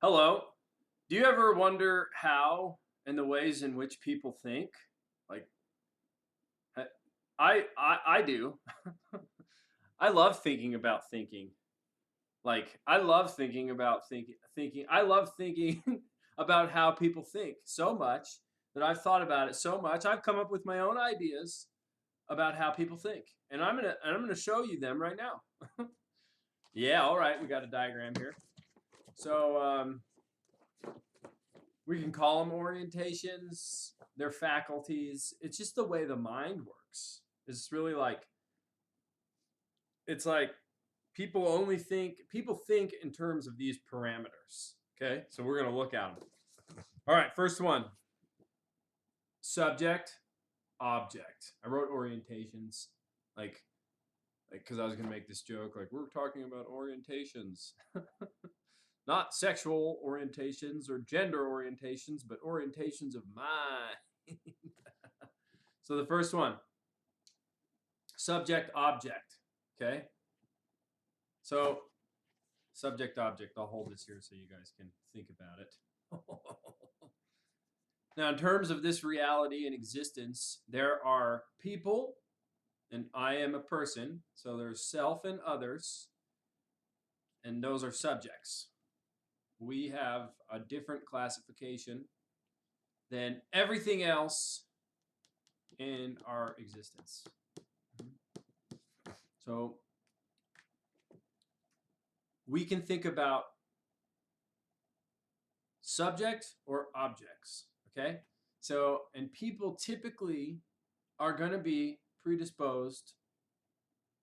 Hello. Do you ever wonder how and the ways in which people think? Like I do. I love thinking about thinking. I love thinking about thinking. I love thinking about how people think so much that I've thought about it so much. I've come up with my own ideas about how people think. And I'm gonna show you them right now. Yeah, all right, we got a diagram here. So we can call them orientations, they're faculties. It's just the way the mind works. It's really it's like people think in terms of these parameters. Okay, so we're going to look at them. All right, first one, subject, object. I wrote orientations like because I was going to make this joke like we're talking about orientations. Not sexual orientations or gender orientations, but orientations of mind. So the first one, subject object. Okay. So subject object. I'll hold this here so you guys can think about it. Now, in terms of this reality and existence, there are people, and I am a person. So there's self and others, and those are subjects. We have a different classification than everything else in our existence. So we can think about subject or objects, okay? So, and people typically are going to be predisposed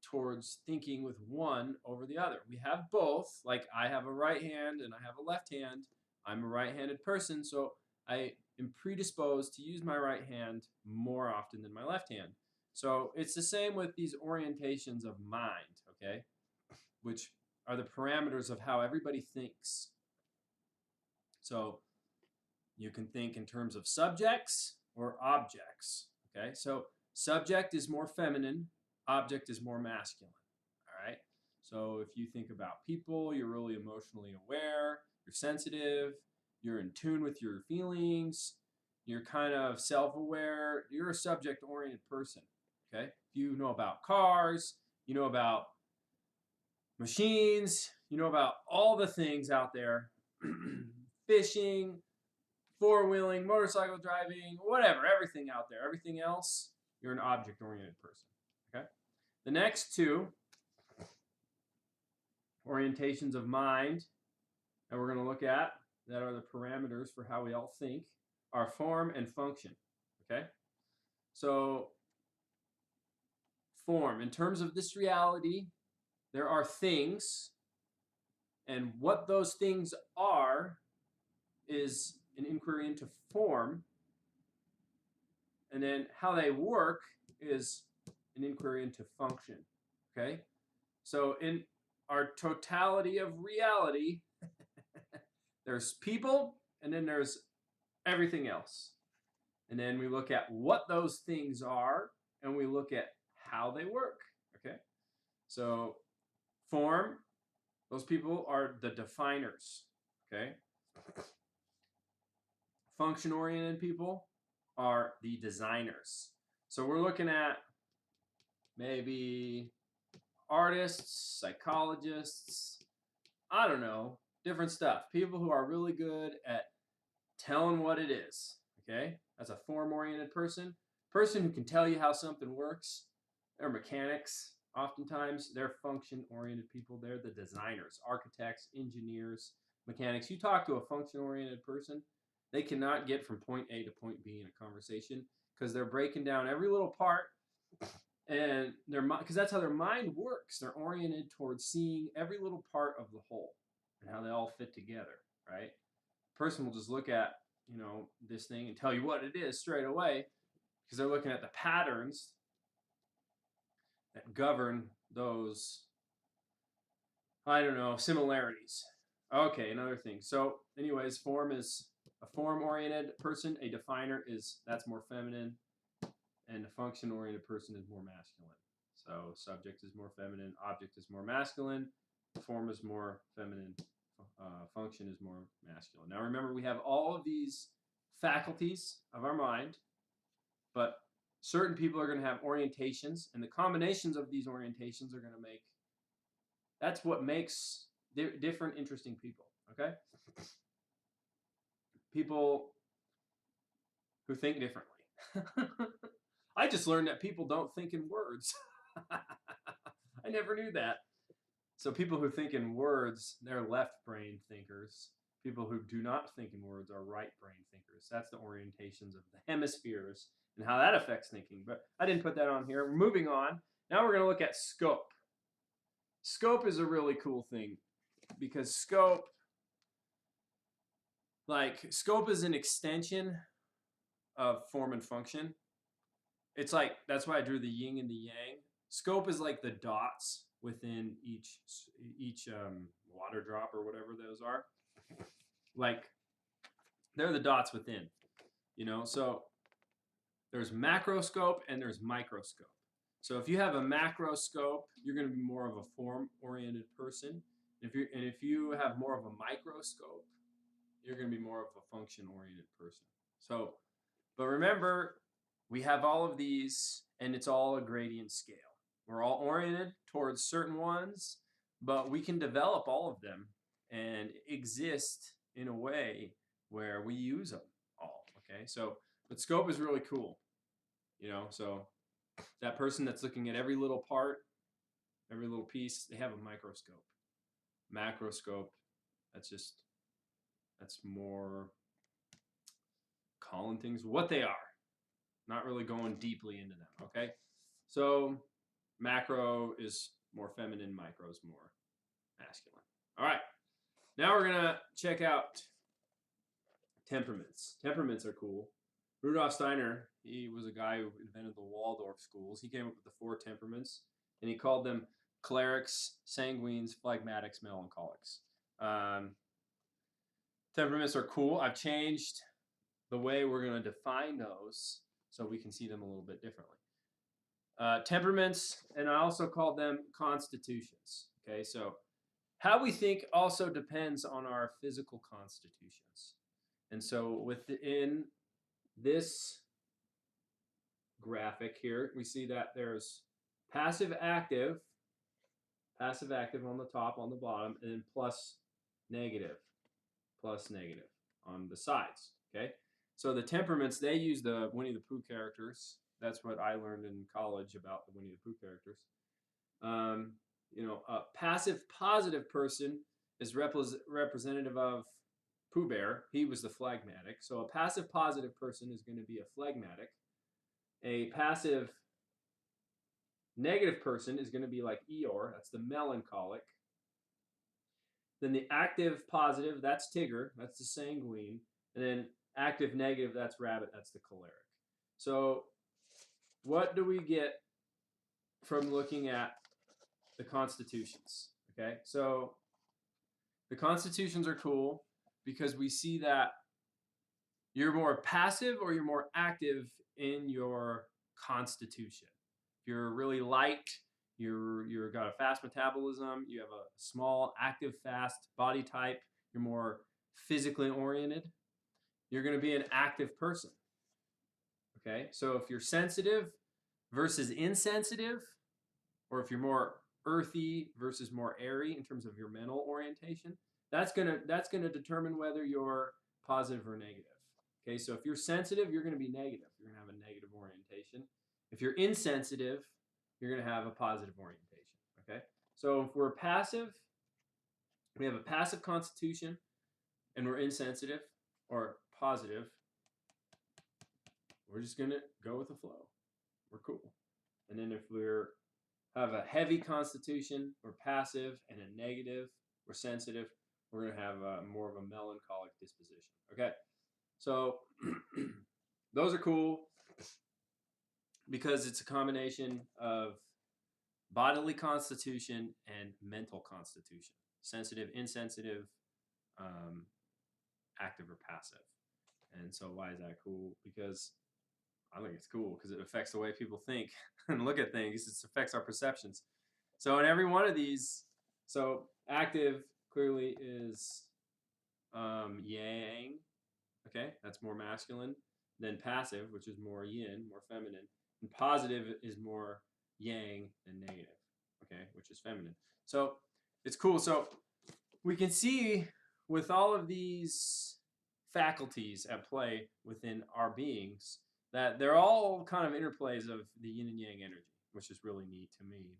towards thinking with one over the other. We have both, like I have a right hand and I have a left hand. I'm a right-handed person, so I am predisposed to use my right hand more often than my left hand. So it's the same with these orientations of mind, okay? Which are the parameters of how everybody thinks. So you can think in terms of subjects or objects, okay? So subject is more feminine, object is more masculine, all right? So if you think about people, you're really emotionally aware, you're sensitive, you're in tune with your feelings, you're kind of self-aware, you're a subject-oriented person, okay? If you know about cars, you know about machines, you know about all the things out there, fishing, four-wheeling, motorcycle driving, whatever, everything out there, everything else, you're an object-oriented person, okay? The next two orientations of mind that we're going to look at that are the parameters for how we all think are form and function, okay? So form, in terms of this reality, there are things, and what those things are is an inquiry into form, and then how they work is an inquiry into function, okay? So in our totality of reality, there's people, and then there's everything else. And then we look at what those things are, and we look at how they work, okay? So form, those people are the definers, okay? Function-oriented people are the designers. So we're looking at maybe artists, psychologists, I don't know, different stuff. People who are really good at telling what it is, okay? That's a form-oriented person. Person who can tell you how something works. They're mechanics. Oftentimes, they're function-oriented people. They're the designers, architects, engineers, mechanics. You talk to a function-oriented person, they cannot get from point A to point B in a conversation because they're breaking down every little part, and because that's how their mind works. They're oriented towards seeing every little part of the whole and how they all fit together, right? Person will just look at this thing and tell you what it is straight away because they're looking at the patterns that govern those, I don't know, similarities. Okay, another thing. So anyways, form is a form-oriented person. A definer that's more feminine, and a function-oriented person is more masculine. So subject is more feminine, object is more masculine, form is more feminine, function is more masculine. Now remember, we have all of these faculties of our mind, but certain people are going to have orientations, and the combinations of these orientations are going to make, that's what makes different interesting people, okay? People who think differently. I just learned that people don't think in words. I never knew that. So people who think in words, they're left brain thinkers. People who do not think in words are right brain thinkers. That's the orientations of the hemispheres and how that affects thinking. But I didn't put that on here. We're moving on. Now we're going to look at scope. Scope is a really cool thing because scope is an extension of form and function. It's like, that's why I drew the yin and the yang. Scope is like the dots within each water drop or whatever those are. Like, they're the dots within, you know? So there's macroscope and there's microscope. So if you have a macroscope, you're going to be more of a form-oriented person. If you have more of a microscope, you're going to be more of a function-oriented person. So, but remember, we have all of these, and it's all a gradient scale. We're all oriented towards certain ones, but we can develop all of them and exist in a way where we use them all, okay? So, but scope is really cool, you know? So that person that's looking at every little part, every little piece, they have a microscope. Macroscope, that's more calling things what they are, not really going deeply into them, okay? So macro is more feminine, micro is more masculine. All right, now we're gonna check out temperaments. Temperaments are cool. Rudolf Steiner, he was a guy who invented the Waldorf schools. He came up with the 4 temperaments, and he called them cholerics, sanguines, phlegmatics, melancholics. Temperaments are cool. I've changed the way we're going to define those so we can see them a little bit differently. Temperaments, and I also call them constitutions. Okay, so how we think also depends on our physical constitutions. And so within this graphic here, we see that there's passive active on the top, on the bottom, and then plus negative on the sides, okay? So the temperaments, they use the Winnie the Pooh characters. That's what I learned in college about the Winnie the Pooh characters. You know, a passive positive person is representative of Pooh Bear. He was the phlegmatic. So a passive positive person is going to be a phlegmatic. A passive negative person is going to be like Eeyore. That's the melancholic. Then the active positive, that's Tigger. That's the sanguine. And then active negative, that's Rabbit. That's the choleric. So what do we get from looking at the constitutions? Okay, so the constitutions are cool because we see that you're more passive or you're more active in your constitution. If you're really light, you're got a fast metabolism, you have a small, active, fast body type, you're more physically oriented, you're going to be an active person. Okay, so if you're sensitive versus insensitive, or if you're more earthy versus more airy in terms of your mental orientation, that's gonna determine whether you're positive or negative. Okay, so if you're sensitive, you're going to be negative. You're going to have a negative orientation. If you're insensitive, you're going to have a positive orientation. Okay, so if we're passive, we have a passive constitution, and we're insensitive or positive, we're just going to go with the flow. We're cool. And then if we're have a heavy constitution, we're passive, and a negative, we're sensitive, we're going to have more of a melancholic disposition. Okay, so those are cool because it's a combination of bodily constitution and mental constitution. Sensitive, insensitive, active or passive. And so why is that cool? Because I think it's cool because it affects the way people think and look at things. It affects our perceptions. So in every one of these, so active clearly is yang. Okay, that's more masculine. Then passive, which is more yin, more feminine. And positive is more yang and negative. Okay, which is feminine. So it's cool. So we can see with all of these faculties at play within our beings that they're all kind of interplays of the yin and yang energy, which is really neat to me.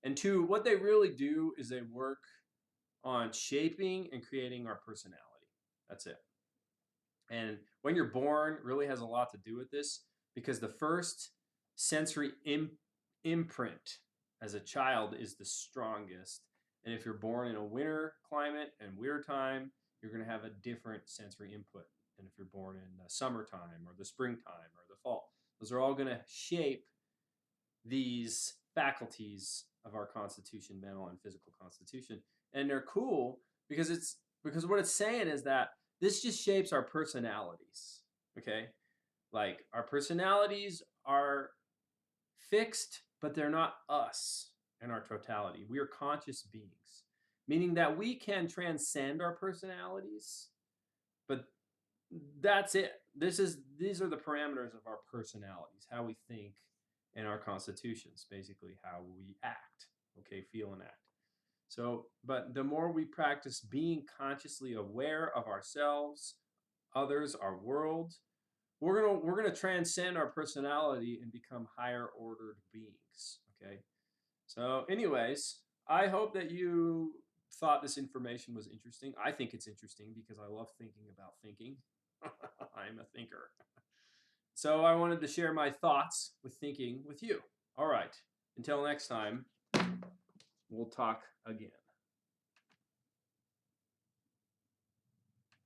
And two, what they really do is they work on shaping and creating our personality. That's it. And when you're born really has a lot to do with this because the first sensory imprint as a child is the strongest. And if you're born in a winter climate and winter time, you're going to have a different sensory input than if you're born in the summertime or the springtime or the fall. Those are all going to shape these faculties of our constitution, mental and physical constitution. And they're cool because what it's saying is that this just shapes our personalities. Okay? Like our personalities are fixed, but they're not us in our totality. We are conscious beings, meaning that we can transcend our personalities, but that's it. These are the parameters of our personalities, how we think, and our constitutions, basically how we act. Okay, feel and act. So, but the more we practice being consciously aware of ourselves, others, our world, we're gonna transcend our personality and become higher ordered beings. Okay. So, anyways, I hope that you thought this information was interesting. I think it's interesting because I love thinking about thinking. I'm a thinker. So I wanted to share my thoughts with thinking with you. All right. Until next time, we'll talk again.